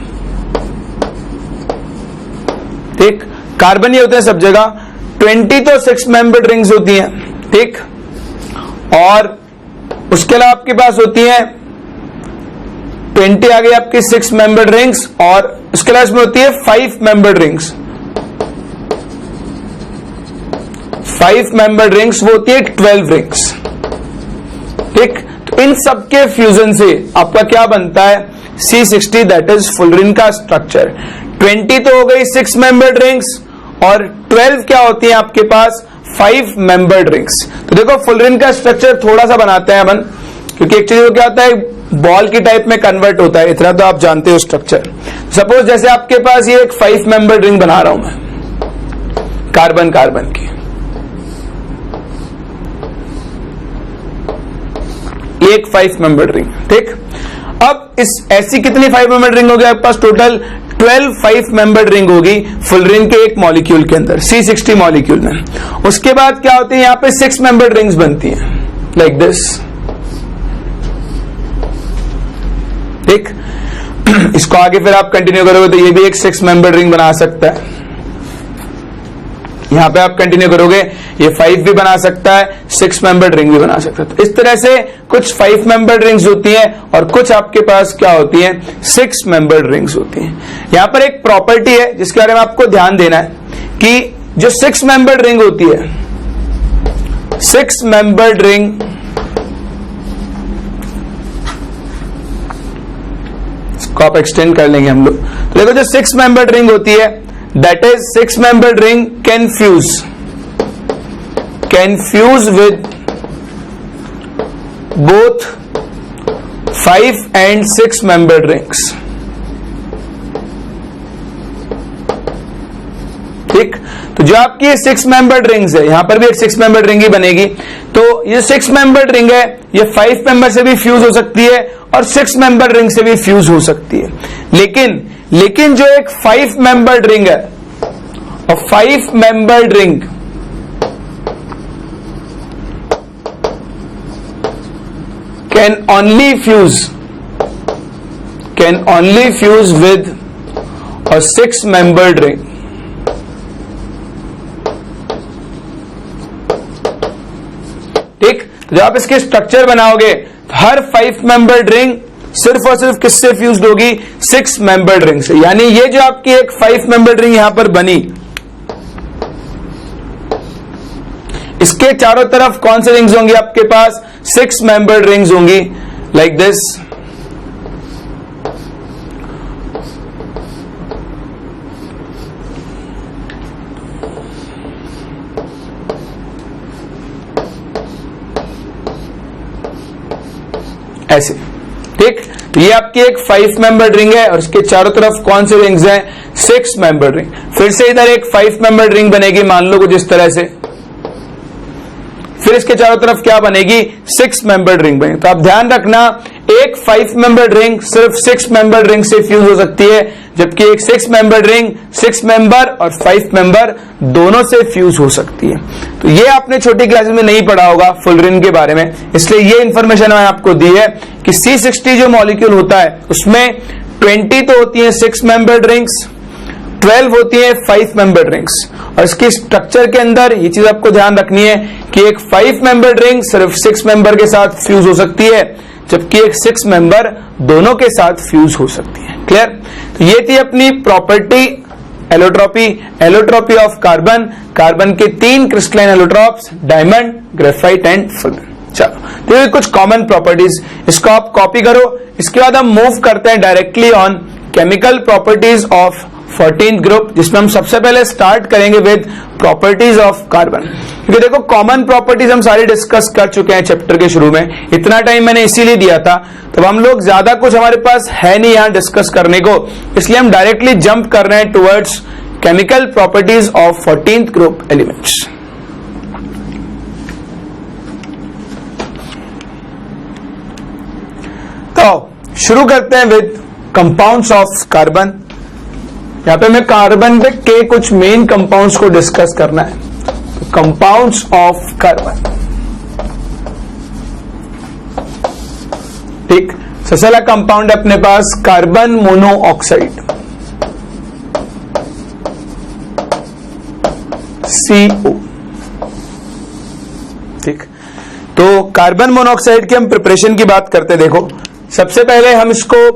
Speaker 1: ठीक, कार्बन ये होते हैं सब जगह, 20 तो 6 मेंबर्ड रिंग्स होती हैं। ठीक, और उसके अलावा आपके पास होती हैं 20 आ गई आपकी 6 मेंबर्ड रिंग्स, और उसके अलावा इसमें होती है 5 मेंबर्ड रिंग्स। 5 मेंबर्ड रिंग्स वो होती है 12 रिंग्स। ठीक, तो इन सबके फ्यूजन से आपका क्या बनता है, C60, दैट इज फुलरिन का स्ट्रक्चर। 20 तो हो गई 6 मेंबर्ड रिंग्स और 12 क्या होती है आपके पास 5 मेंबर्ड रिंग्स। तो देखो फुलरिन का स्ट्रक्चर थोड़ा सा बनाते हैं अपन, क्योंकि एक चीज क्या होता है बॉल की टाइप में कन्वर्ट होता है, इतना तो आप जानते हो स्ट्रक्चर। सपोज जैसे आपके पास ये एक 5 मेंबर्ड रिंग बना रहा हूं मैं कार्बन कार्बन की, एक 5 मेंबर्ड रिंग, ठीक। अब इस ऐसी कितनी 5 मेंबर्ड रिंग होगी आपके पास, टोटल 12 5 मेंबर्ड रिंग होगी फुलरिन के एक मॉलिक्यूल के अंदर, C60 मॉलिक्यूल में। उसके बाद क्या होती है यहां पे 6 मेंबर्ड रिंग्स बनती हैं लाइक दिस, ठीक। इसको आगे फिर आप कंटिन्यू करोगे तो ये भी एक 6 मेंबर्ड रिंग बना सकता है। यहां पे आप कंटिन्यू करोगे ये 5 भी बना सकता है, 6 मेंबर्ड रिंग भी बना सकता है। तो इस तरह से कुछ 5 मेंबर्ड रिंग्स होती हैं और कुछ आपके पास क्या होती हैं 6 मेंबर्ड रिंग्स होती हैं। यहां पर एक प्रॉपर्टी है जिसके बारे में आपको ध्यान देना है कि जो 6 मेंबर्ड रिंग होती है, 6 मेंबर्ड रिंग इसको आप एक्सटेंड कर लेंगे हम लोग। तो देखो जो 6 मेंबर्ड रिंग होती है that is 6 membered ring can fuse with both 5 and 6 membered rings, ठीक। तो जो आपकी ये 6 मेंबर्ड रिंग्स है, यहां पर भी एक 6 मेंबर्ड रिंग ही बनेगी। तो ये 6 मेंबर्ड रिंग है, ये 5 मेंबर से भी फ्यूज हो सकती है और 6 मेंबर्ड रिंग से भी फ्यूज हो सकती है। लेकिन जो एक 5 मेंबर्ड रिंग है, और 5 membered ring can only fuse with a 6 membered ring, ठीक। जब आप इसके स्ट्रक्चर बनाओगे तो हर 5 मेंबर्ड रिंग सिर्फ और सिर्फ किससे फ्यूज्ड होगी 6 मेंबर्ड रिंग से। यानी ये जो आपकी एक 5 मेंबर्ड रिंग यहां पर बनी, इसके चारों तरफ कौन से रिंग्स होंगी आपके पास 6 मेंबर्ड रिंग्स होंगी लाइक दिस। ऐसे, ठीक। तो ये आपकी एक 5 मेंबर्ड रिंग है और इसके चारों तरफ कौन से रिंग्स हैं 6 मेंबर्ड रिंग। फिर से इधर एक 5 मेंबर्ड रिंग बनेगी, मान लो कुछ इस तरह से, फिर इसके चारों तरफ क्या बनेगी 6 मेंबर्ड रिंग बनेगी। तो आप ध्यान रखना एक 5 मेंबर्ड रिंग सिर्फ 6 मेंबर्ड रिंग से फ्यूज हो सकती है, जबकि एक 6 मेंबर्ड रिंग 6 मेंबर और 5 मेंबर दोनों से फ्यूज हो सकती है। तो ये आपने छोटी क्लासेस में नहीं पढ़ा होगा फुलरिन के बारे में, इसलिए ये इंफॉर्मेशन मैंने आपको दी है कि C60 जो मॉलिक्यूल होता है उसमें 20 तो होती है 6 मेंबर्ड रिंग्स, 12 होती है 5 मेंबर्ड रिंग्स। और इसके स्ट्रक्चर के अंदर ये चीज आपको ध्यान रखनी है कि एक 5 मेंबर्ड रिंग सिर्फ 6 मेंबर के साथ फ्यूज हो सकती है, जबकि एक 6 मेंबर दोनों के साथ फ्यूज हो सकती है। क्लियर। तो ये थी अपनी प्रॉपर्टी एलोट्रॉपी ऑफ कार्बन के 3 crystalline allotropes, diamond, graphite and fullerene. चलो, तो ये कुछ कॉमन प्रॉपर्टीज, इसको आप कॉपी करो। इसके बाद हम मूव करते हैं directly on chemical properties of 14th group, जिसमें हम सबसे पहले स्टार्ट करेंगे विद प्रॉपर्टीज ऑफ कार्बन। क्योंकि देखो कॉमन प्रॉपर्टीज हम सारी डिस्कस कर चुके हैं चैप्टर के शुरू में, इतना टाइम मैंने इसीलिए दिया था। तो हम लोग ज्यादा कुछ हमारे पास है नहीं यहां डिस्कस करने को, इसलिए हम डायरेक्टली जंप कर रहे हैं towards chemical properties of 14th group elements. तो शुरू करते हैं विद कंपाउंड्स ऑफ कार्बन। यहां पे मैं कार्बन के कुछ मेन कंपाउंड्स को डिस्कस करना है। तो कंपाउंड्स ऑफ कार्बन, ठीक। सबसे पहला कंपाउंड है अपने पास कार्बन मोनोऑक्साइड, CO, ठीक। तो कार्बन मोनोऑक्साइड की हम प्रिपरेशन की बात करते, देखो सबसे पहले हम इसको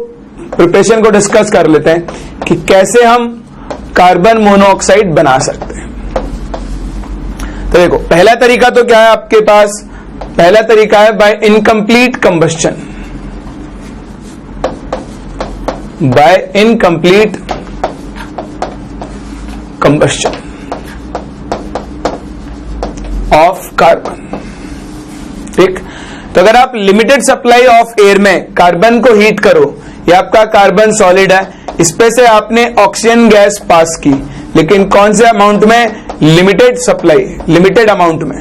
Speaker 1: प्रिपरेशन को डिस्कस कर लेते हैं कि कैसे हम कार्बन मोनोऑक्साइड बना सकते हैं। तो देखो पहला तरीका तो क्या है आपके पास, पहला तरीका है by incomplete combustion, by incomplete combustion. Of carbon. ठीक, तो अगर आप लिमिटेड सप्लाई ऑफ एयर में कार्बन को हीट करो, ये आपका कार्बन सॉलिड है, इस पे से आपने ऑक्सीजन गैस पास की, लेकिन कौन से अमाउंट में? लिमिटेड सप्लाई, लिमिटेड अमाउंट में।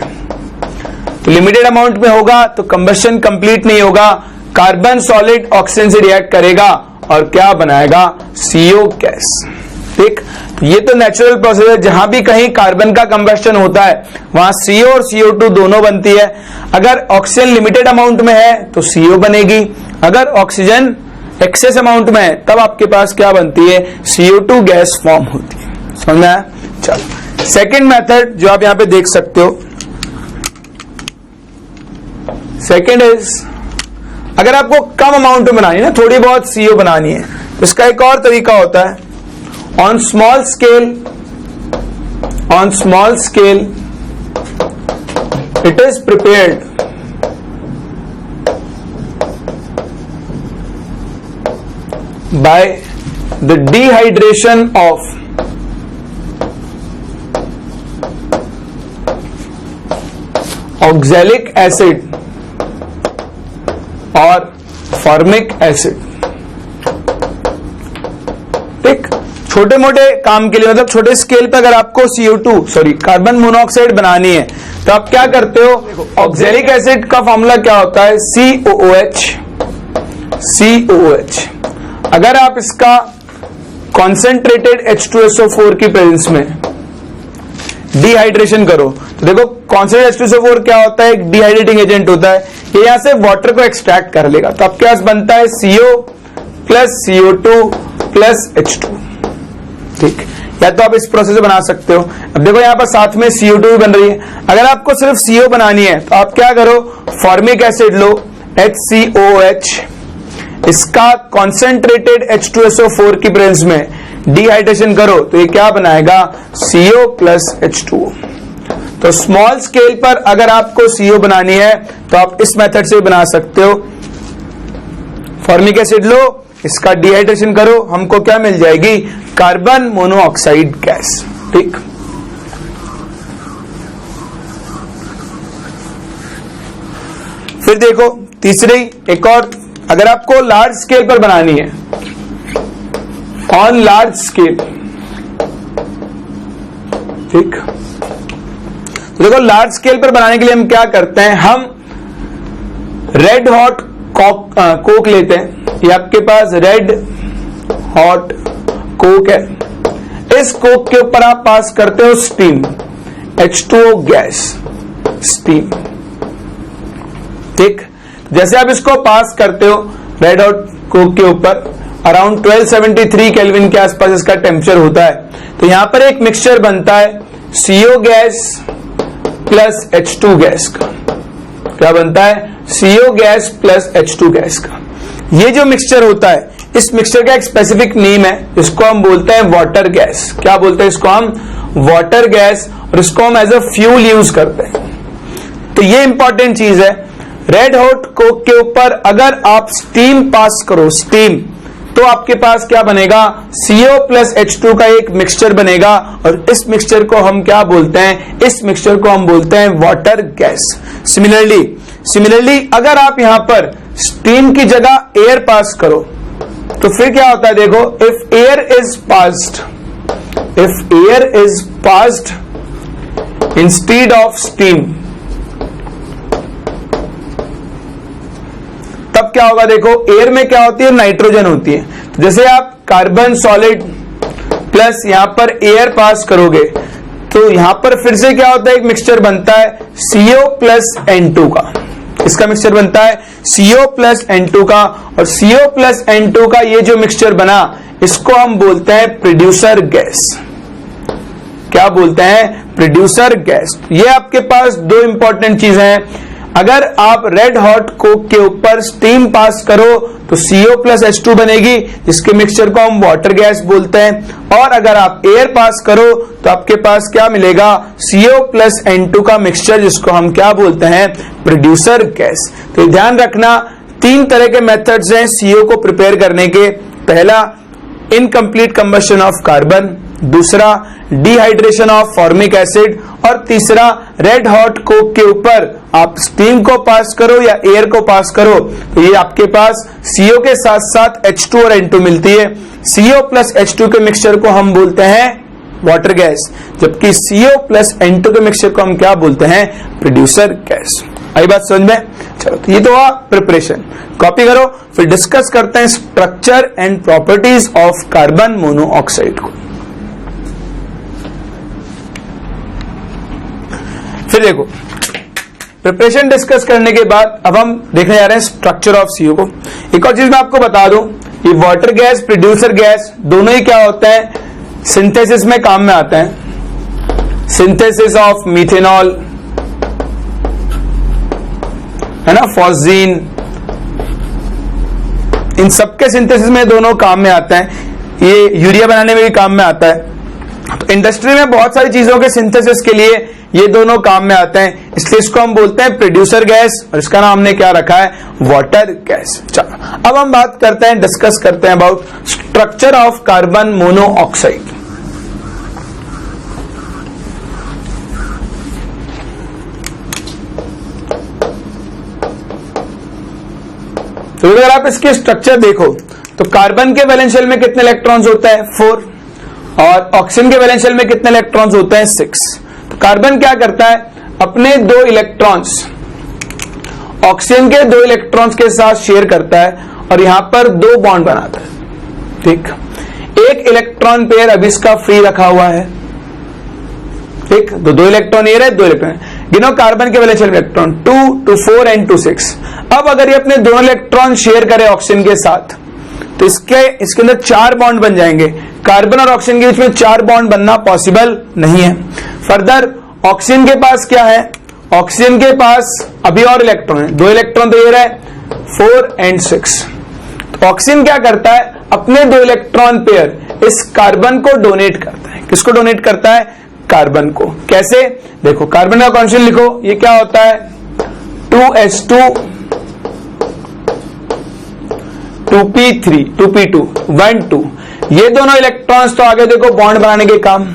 Speaker 1: तो लिमिटेड अमाउंट में होगा तो कंबशन कंप्लीट नहीं होगा, कार्बन सॉलिड ऑक्सीजन से रिएक्ट करेगा और क्या बनाएगा? CO gas. ठीक, ये तो नेचुरल प्रोसेस है, जहां भी कहीं कार्बन का कंबशन होता है वहां CO और CO2 दोनों बनती है। अगर ऑक्सीजन लिमिटेड अमाउंट में है तो CO बनेगी, अगर ऑक्सीजन एक्सेस अमाउंट में है तब आपके पास क्या बनती है? CO2 गैस फॉर्म होती है। समझ में आया? चलो, सेकेंड मेथड जो आप यहां पे देख सकते हो, सेकेंड इज, अगर आपको कम अमाउंट में बनानी है ना, थोड़ी बहुत CO बनानी है, तो इसका एक और तरीका होता है। On small scale, it is prepared by the dehydration of oxalic acid और formic acid। ठीक, छोटे मोटे काम के लिए, मतलब छोटे स्केल पे अगर आपको कार्बन मोनोऑक्साइड बनानी है तो आप क्या करते हो? ऑक्सैलिक एसिड का फॉर्मूला क्या होता है? COOH। अगर आप इसका कॉन्सेंट्रेटेड H2SO4 की प्रेजेंस में डिहाइड्रेशन करो तो देखो कॉन्सेंट्रेटेड H2SO4 क्या होता है? एक डिहाइड्रेटिंग एजेंट होता है, ये यहां से वाटर को एक्सट्रैक्ट कर लेगा, तो आपके पास बनता है CO plus CO2 plus H2। ठीक, या तो आप इस प्रोसेस से बना सकते हो। अब देखो यहां पर साथ में CO2 भी बन रही है, अगर आपको सिर्फ CO बनानी है तो आप क्या करो? फॉर्मिक एसिड लो, HCOH, इसका कॉन्सेंट्रेटेड H2SO4 की प्रेजेंस में डिहाइड्रेशन करो तो ये क्या बनाएगा? CO plus H2। तो स्मॉल स्केल पर अगर आपको CO बनानी है तो आप इस मेथड से बना सकते हो। फॉर्मिक एसिड लो, इसका डिहाइड्रेशन करो, हमको क्या मिल जाएगी? Carbon monoxide gas. ठीक, फिर देखो तीसरी एक और, अगर आपको लार्ज स्केल पर बनानी है, ऑन लार्ज स्केल, ठीक, तो देखो लार्ज स्केल पर बनाने के लिए हम क्या करते हैं? हम रेड हॉट कोक लेते हैं, ये आपके पास रेड हॉट कोक है, इस कोक के ऊपर आप पास करते हो स्टीम, H2O गैस, स्टीम। ठीक, जैसे आप इसको पास करते हो रेड हॉट कोक के ऊपर, अराउंड 1273 केल्विन के आसपास इसका टेम्परेचर होता है, तो यहां पर एक मिक्सचर बनता है CO gas plus H2 gas का। क्या बनता है? CO gas plus H2 gas का। ये जो मिक्सचर होता है, इस मिक्सचर का एक स्पेसिफिक नेम है, इसको हम बोलते हैं वाटर गैस। क्या बोलते हैं इसको हम? वाटर गैस, और इसको हम एज अ फ्यूल यूज करते हैं। तो ये इंपॉर्टेंट चीज है, रेड हॉट कोक के ऊपर अगर आप स्टीम पास करो, स्टीम, तो आपके पास क्या बनेगा? CO प्लस H2 का एक मिक्सचर बनेगा, और इस मिक्सचर को हम क्या बोलते हैं? इस मिक्सचर को हम बोलते हैं वाटर गैस। सिमिलरली अगर आप यहां पर स्टीम की जगह एयर पास करो तो फिर क्या होता है? देखो, if air is passed instead of steam, तब क्या होगा? देखो, एयर में क्या होती है? नाइट्रोजन होती है। तो जैसे आप कार्बन सॉलिड प्लस यहां पर एयर पास करोगे तो यहां पर फिर से क्या होता है? एक मिक्सचर बनता है CO प्लस N2 का। इसका मिक्सचर बनता है CO प्लस N2 का, और CO प्लस N2 का ये जो मिक्सचर बना, इसको हम बोलते हैं प्रोड्यूसर गैस। क्या बोलते हैं? Producer gas. ये आपके पास दो इंपॉर्टेंट चीजें हैं। अगर आप रेड हॉट कोक के ऊपर स्टीम पास करो तो CO प्लस H2 बनेगी, जिसके मिक्सचर को हम वाटर गैस बोलते हैं, और अगर आप एयर पास करो तो आपके पास क्या मिलेगा? CO प्लस N2 का मिक्सचर, जिसको हम क्या बोलते हैं? Producer gas. तो ध्यान रखना, तीन तरह के मेथड्स हैं CO को प्रिपेयर करने के। पहला, इनकम्प्लीट कंबशन ऑफ कार्बन, दूसरा डिहाइड्रेशन ऑफ फॉर्मिक एसिड, और तीसरा रेड हॉट कोक के ऊपर आप स्टीम को पास करो या एयर को पास करो तो ये आपके पास CO के साथ साथ H2 और N2 मिलती है। CO प्लस H2 के मिक्सचर को हम बोलते हैं वाटर गैस, जबकि CO प्लस N2 के मिक्सचर को हम क्या बोलते हैं? Producer gas. आई बात समझ में? चलो, तो ये तो हुआ प्रिपरेशन, कॉपी करो। फिर डिस्कस करते हैं structure and properties of carbon monoxide को। फिर देखो, प्रिपरेशन डिस्कस करने के बाद अब हम देखने जा रहे हैं स्ट्रक्चर ऑफ CO को। एक और चीज मैं आपको बता दूं, ये वाटर गैस, प्रोड्यूसर गैस दोनों ही क्या होता है? सिंथेसिस में काम में आता है। सिंथेसिस ऑफ मिथेनॉल, है ना, फॉस्जीन, इन सबके सिंथेसिस में दोनों काम में आता है। ये यूरिया बनाने में भी काम में आता है। तो इंडस्ट्री में बहुत सारी चीजों के सिंथेसिस के लिए ये दोनों काम में आते हैं, इसलिए इसको हम बोलते हैं प्रोड्यूसर गैस और इसका नाम हमने क्या रखा है? Water gas. चलो, अब हम बात करते हैं, डिस्कस करते हैं about structure of carbon monoxide. तो अगर आप इसके स्ट्रक्चर देखो तो कार्बन के वैलेंशियल में कितने इलेक्ट्रॉन्स होता है? 4, और ऑक्सीजन के वैलेंशियल में कितने इलेक्ट्रॉन्स होते हैं? 6। तो कार्बन क्या करता है? अपने 2 इलेक्ट्रॉन्स ऑक्सीजन के 2 इलेक्ट्रॉन्स के साथ शेयर करता है और यहां पर 2 बॉन्ड बनाता है। ठीक, एक इलेक्ट्रॉन पेयर अभी इसका फ्री रखा हुआ है। ठीक, तो 2 इलेक्ट्रॉन ये रहे, 2 इलेक्ट्रॉन। गिनो कार्बन के वैलेंशियल इलेक्ट्रॉन 2, 2, 4 एंड 2, 6। अब अगर ये अपने दोनों इलेक्ट्रॉन शेयर करे ऑक्सीजन के साथ तो इसके अंदर 4 बॉन्ड बन जाएंगे। कार्बन और ऑक्सीजन के बीच में 4 बॉन्ड बनना पॉसिबल नहीं है। फर्दर ऑक्सीजन के पास क्या है? ऑक्सीजन के पास अभी और इलेक्ट्रॉन है, 2 इलेक्ट्रॉन तो ये रहे, 4 एंड 6। तो ऑक्सीजन क्या करता है? अपने 2 इलेक्ट्रॉन पेयर इस कार्बन को डोनेट करता है। किसको डोनेट करता है? कार्बन को। कैसे? देखो, कार्बन का कॉन्स्टेंट लिखो, ये क्या होता है? 2s2 2p3 2p2 1 2। ये दोनों इलेक्ट्रॉन्स तो आगे देखो बॉन्ड बनाने के काम।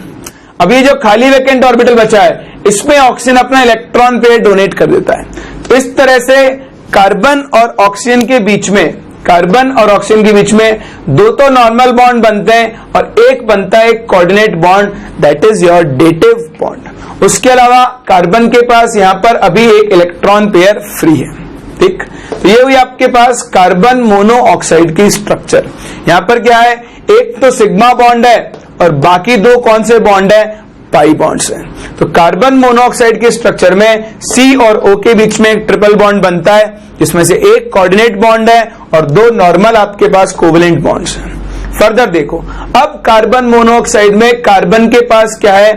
Speaker 1: अभी जो खाली वैकेंट ऑर्बिटल बचा है इसमें ऑक्सीजन अपना इलेक्ट्रॉन पेयर डोनेट कर देता है। तो इस तरह से कार्बन और ऑक्सीजन के बीच में, कार्बन और ऑक्सीजन के बीच में 2 तो नॉर्मल बॉन्ड बनते हैं और एक बनता है coordinate bond, that is your dative bond. उसके अलावा कार्बन के पास यहां पर अभी एक इलेक्ट्रॉन पेयर फ्री है। ठीक, तो ये हुई आपके पास कार्बन मोनोऑक्साइड की स्ट्रक्चर। यहां पर क्या है? एक तो सिग्मा बॉन्ड है और बाकी 2 कौन से बॉन्ड है? पाई बॉन्ड्स हैं। तो कार्बन मोनोऑक्साइड के स्ट्रक्चर में C और O के बीच में एक ट्रिपल बॉन्ड बनता है, जिसमें से एक कोऑर्डिनेट बॉन्ड है और 2 नॉर्मल आपके पास कोवेलेंट बॉन्ड्स हैं। फर्दर देखो, अब कार्बन मोनोऑक्साइड में कार्बन के पास क्या है?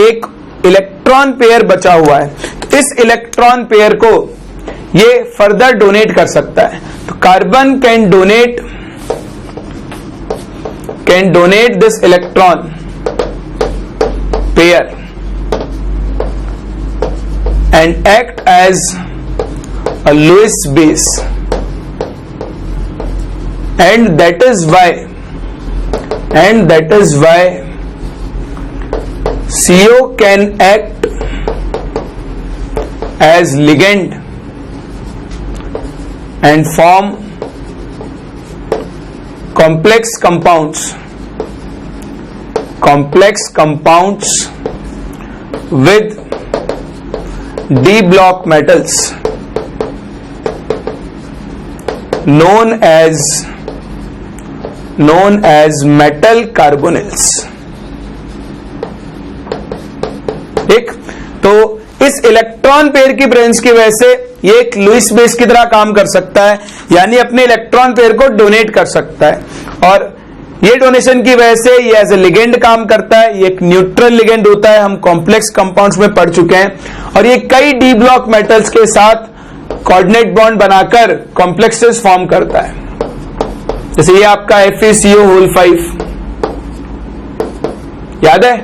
Speaker 1: एक इलेक्ट्रॉन पेयर बचा हुआ है। तो इस इलेक्ट्रॉन पेयर को ये फर्दर डोनेट कर सकता है। तो carbon can donate this electron pair and act as a Lewis base, and that is why CO can act as ligand and form complex compounds with D block metals known as metal carbonyls। ठीक, तो इस electron pair की presence की वजह से ये एक Lewis base की तरह काम कर सकता है, यानी अपने इलेक्ट्रॉन पेयर को डोनेट कर सकता है। और ये डोनेशन की वजह से ये एज ए लिगेंड काम करता है। ये एक न्यूट्रल लिगेंड होता है, हम कॉम्प्लेक्स कंपाउंड्स में पढ़ चुके हैं। और ये कई डी ब्लॉक मेटल्स के साथ कोऑर्डिनेट बॉन्ड बनाकर कॉम्प्लेक्सेस फॉर्म करता है। जैसे ये आपका FeCO5 याद है,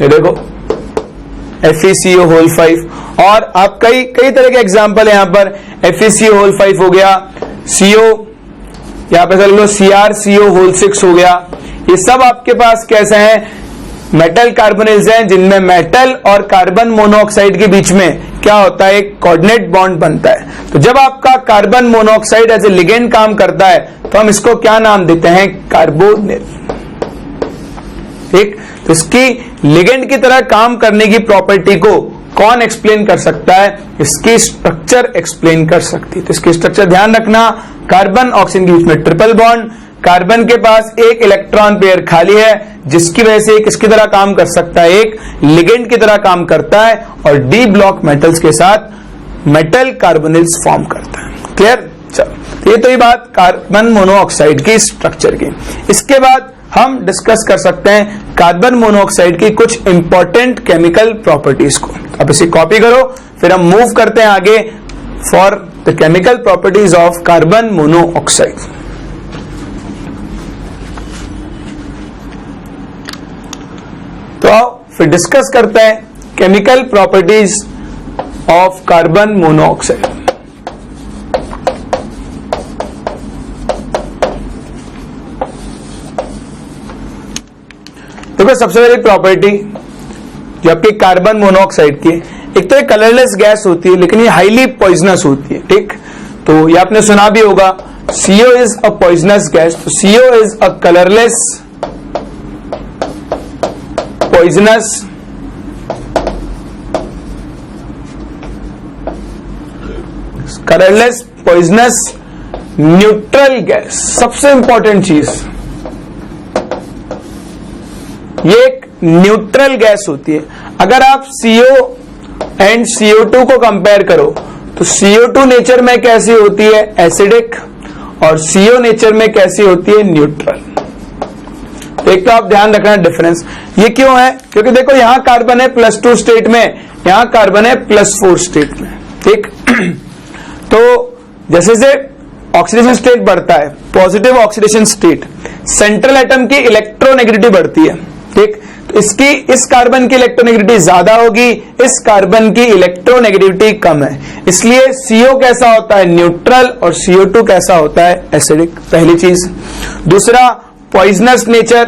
Speaker 1: ये देखो FeCO5। और आप कई तरह के एग्जाम्पल है यहां पर। FeCO5 हो गया, CO यहां पे चल लो CrCO6 हो गया। ये सब आपके पास कैसे हैं? मेटल कार्बोनिल्स हैं जिनमें मेटल और कार्बन मोनोऑक्साइड के बीच में क्या होता है, एक कोऑर्डिनेट बॉन्ड बनता है। तो जब आपका carbon monoxide as a ligand काम करता है तो हम इसको क्या नाम देते हैं, कार्बोनिल। ठीक, तो इसकी लिगेंड की तरह काम करने की प्रॉपर्टी को कौन एक्सप्लेन कर सकता है, इसकी स्ट्रक्चर एक्सप्लेन कर सकती है। तो इसकी स्ट्रक्चर ध्यान रखना, कार्बन ऑक्सीजन के बीच में ट्रिपल बॉन्ड, कार्बन के पास एक इलेक्ट्रॉन पेयर खाली है जिसकी वजह से किसकी तरह काम कर सकता है, एक लिगेंड की तरह काम करता है और डी ब्लॉक मेटल्स के साथ मेटल कार्बोनिल्स फॉर्म करता है। क्लियर? चलो, ये तो ये बात कार्बन मोनोऑक्साइड की स्ट्रक्चर की। इसके बाद हम डिस्कस कर सकते हैं कार्बन मोनोऑक्साइड की कुछ इंपॉर्टेंट केमिकल प्रॉपर्टीज को। अब इसे कॉपी करो, फिर हम मूव करते हैं आगे for the chemical properties of carbon monoxide. तो आओ फिर डिस्कस करते हैं chemical properties of carbon monoxide. देखो, सबसे पहली प्रॉपर्टी जो आपकी कार्बन मोनोऑक्साइड की, एक तो ये कलरलेस गैस होती है लेकिन ये हाईली पॉइजनस होती है। ठीक, तो ये आपने सुना भी होगा, CO is a poisonous gas. तो CO is a colourless poisonous colourless poisonous neutral gas. सबसे इंपॉर्टेंट चीज, ये एक न्यूट्रल गैस होती है। अगर आप CO एंड CO2 को कंपेयर करो तो CO2 नेचर में कैसी होती है, एसिडिक, और CO नेचर में कैसी होती है, न्यूट्रल। एक तो आप ध्यान रखना डिफरेंस। ये क्यों है, क्योंकि देखो यहां कार्बन है +2 स्टेट में, यहां कार्बन है +4 स्टेट में। ठीक, तो जैसे जैसे ऑक्सीडेशन स्टेट बढ़ता है, positive oxidation state, central atom की इलेक्ट्रोनेगेटिविटी बढ़ती है। ठीक, तो इसकी इस कार्बन की इलेक्ट्रोनेगेटिविटी ज्यादा होगी, इस कार्बन की इलेक्ट्रोनेगेटिविटी कम है। इसलिए CO कैसा होता है, न्यूट्रल, और CO2 कैसा होता है, एसिडिक। पहली चीज। दूसरा, पॉइजनस नेचर।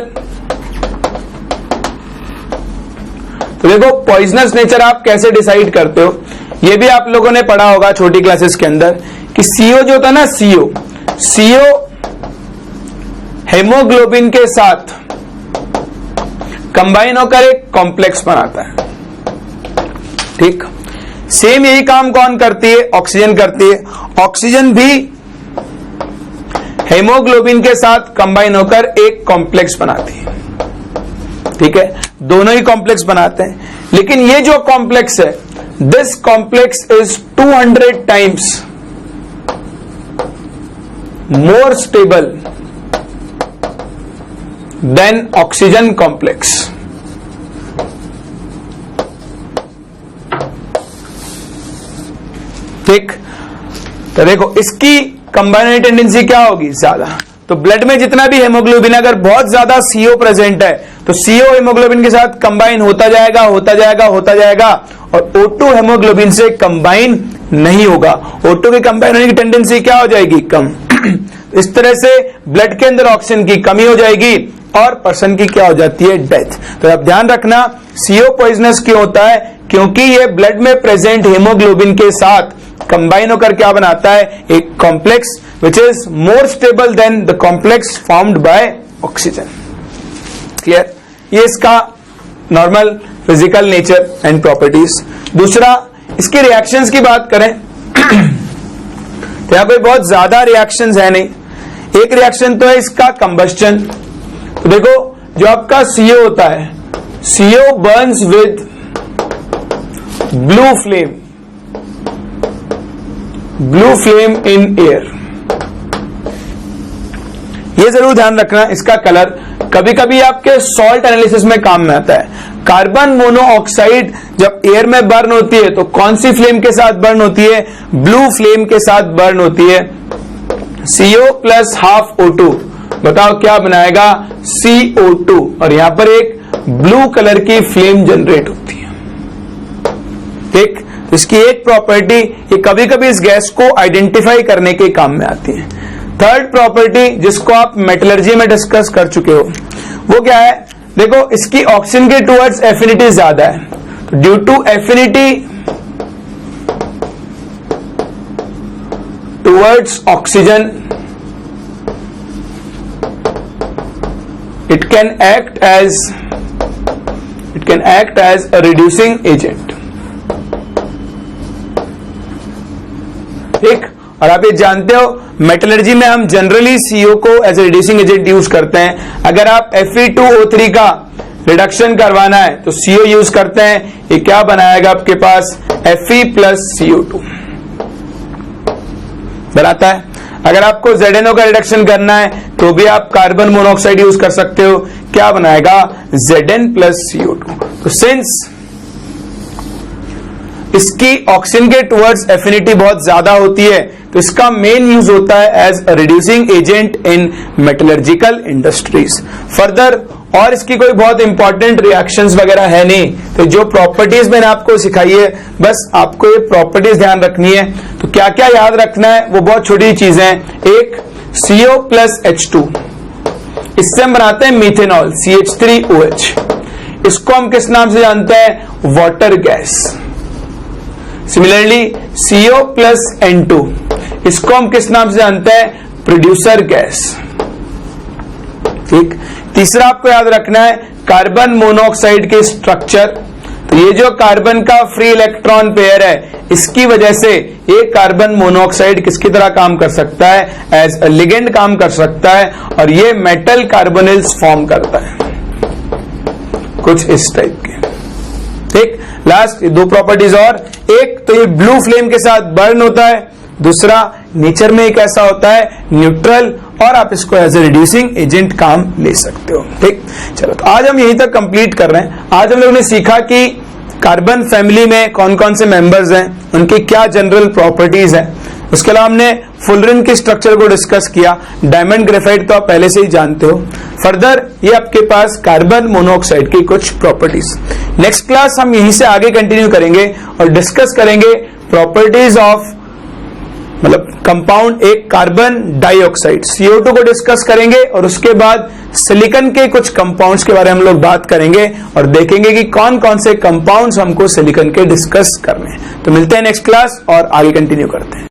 Speaker 1: तो देखो, पॉइजनस नेचर आप कैसे डिसाइड करते हो, ये भी आप लोगों ने पढ़ा होगा छोटी क्लासेस के अंदर कि CO जो होता है ना, CO हेमोग्लोबिन के साथ कंबाइन होकर एक कॉम्प्लेक्स बनाता है। ठीक, सेम यही काम कौन करती है, ऑक्सीजन करती है। ऑक्सीजन भी हेमोग्लोबिन के साथ कंबाइन होकर एक कॉम्प्लेक्स बनाती है। ठीक है, दोनों ही कॉम्प्लेक्स बनाते हैं, लेकिन ये जो कॉम्प्लेक्स है, this complex is 200 times more stable then oxygen complex. ठीक, तो देखो इसकी कंबाइनरी टेंडेंसी क्या होगी, ज्यादा। तो ब्लड में जितना भी हेमोग्लोबिन, अगर बहुत ज्यादा CO प्रेजेंट है तो CO हेमोग्लोबिन के साथ कंबाइन होता जाएगा, होता जाएगा, होता जाएगा, और O2 हेमोग्लोबिन से कंबाइन नहीं होगा। O2 की कंबाइन होने की टेंडेंसी क्या हो जाएगी, कम। इस तरह से ब्लड के अंदर ऑक्सीजन की कमी हो जाएगी और पर्सन की क्या हो जाती है, डेथ। तो आप ध्यान रखना, CO पॉइजनस क्यों होता है, क्योंकि ये ब्लड में प्रेजेंट हेमोग्लोबिन के साथ कंबाइन होकर क्या बनाता है, एक complex which is more stable then the complex formed by oxygen. Clear? ये इसका normal physical nature and properties. दूसरा, इसके रिएक्शंस की बात करें तो यहां कोई बहुत ज्यादा रिएक्शंस है नहीं। एक रिएक्शन तो है इसका कंबस्टन। तो देखो, जो आपका CO होता है, CO Burns with blue flame in air. ये जरूर ध्यान रखना, इसका कलर कभी कभी आपके सॉल्ट एनालिसिस में काम में आता है। कार्बन मोनोऑक्साइड जब एयर में बर्न होती है तो कौन सी फ्लेम के साथ बर्न होती है, ब्लू फ्लेम के साथ बर्न होती है। CO प्लस हाफ O2, बताओ क्या बनाएगा, CO2, और यहां पर एक ब्लू कलर की फ्लेम जनरेट होती है। ठीक, इसकी एक प्रॉपर्टी, ये कभी कभी इस गैस को आइडेंटिफाई करने के काम में आती है। थर्ड प्रॉपर्टी जिसको आप मेटलर्जी में डिस्कस कर चुके हो, वो क्या है, देखो इसकी ऑक्सीजन के टुवर्ड्स एफिनिटी ज्यादा है, तो due to affinity towards oxygen it can act as a reducing agent। ठीक, और आप ये जानते हो मेटलर्जी में हम जनरली CO को as a reducing agent use करते हैं। अगर आप Fe2O3 का रिडक्शन करवाना है तो CO यूज करते हैं। ये क्या बनाएगा आपके पास Fe प्लस CO2 बनाता है। अगर आपको ZNO का रिडक्शन करना है तो भी आप कार्बन मोनोऑक्साइड यूज कर सकते हो, क्या बनाएगा Zn प्लस CO2। तो सिंस इसकी ऑक्सीजन के टुवर्ड्स एफिनिटी बहुत ज्यादा होती है तो इसका मेन यूज होता है as a reducing agent in metallurgical industries. Further और इसकी कोई बहुत इंपॉर्टेंट रिएक्शंस वगैरह है नहीं, तो जो प्रॉपर्टीज मैंने आपको सिखाई है बस आपको ये प्रॉपर्टीज ध्यान रखनी है। तो क्या क्या याद रखना है वो बहुत छोटी चीजें हैं। एक CO प्लस H2, इससे हम बनाते हैं मीथेनॉल CH3OH। इसको हम किस नाम से जानते हैं water gas. Similarly CO plus N2, इसको हम किस नाम से जानते हैं प्रोड्यूसर गैस। ठीक, तीसरा आपको याद रखना है कार्बन मोनोऑक्साइड के स्ट्रक्चर। तो ये जो कार्बन का फ्री इलेक्ट्रॉन पेयर है इसकी वजह से ये कार्बन मोनोऑक्साइड किसकी तरह काम कर सकता है एज अ लिगेंड काम कर सकता है और ये मेटल कार्बोनिल्स फॉर्म करता है कुछ इस टाइप के। ठीक, लास्ट दो प्रॉपर्टीज और, एक तो ये ब्लू फ्लेम के साथ बर्न होता है, दूसरा नेचर में एक ऐसा होता है न्यूट्रल और आप इसको एज ए रिड्यूसिंग एजेंट काम ले सकते हो। ठीक, चलो तो आज हम यहीं तक कंप्लीट कर रहे हैं। आज हम लोगों ने सीखा कि कार्बन फैमिली में कौन कौन से मेंबर्स हैं, उनकी क्या जनरल प्रॉपर्टीज हैं। उसके अलावा हमने फुलरिन के स्ट्रक्चर को डिस्कस किया। डायमंड ग्रेफाइट तो आप पहले से ही जानते हो। फर्दर ये आपके पास कार्बन मोनोऑक्साइड की कुछ प्रॉपर्टीज। नेक्स्ट क्लास हम यहीं से आगे कंटिन्यू करेंगे और डिस्कस करेंगे प्रॉपर्टीज ऑफ मतलब कंपाउंड एक कार्बन डाइऑक्साइड CO2 को डिस्कस करेंगे और उसके बाद सिलिकॉन के कुछ कंपाउंड्स के बारे में हम लोग बात करेंगे और देखेंगे कि कौन कौन से कंपाउंड्स हमको सिलिकॉन के डिस्कस करने हैं। तो मिलते हैं नेक्स्ट क्लास और आगे कंटिन्यू करते हैं।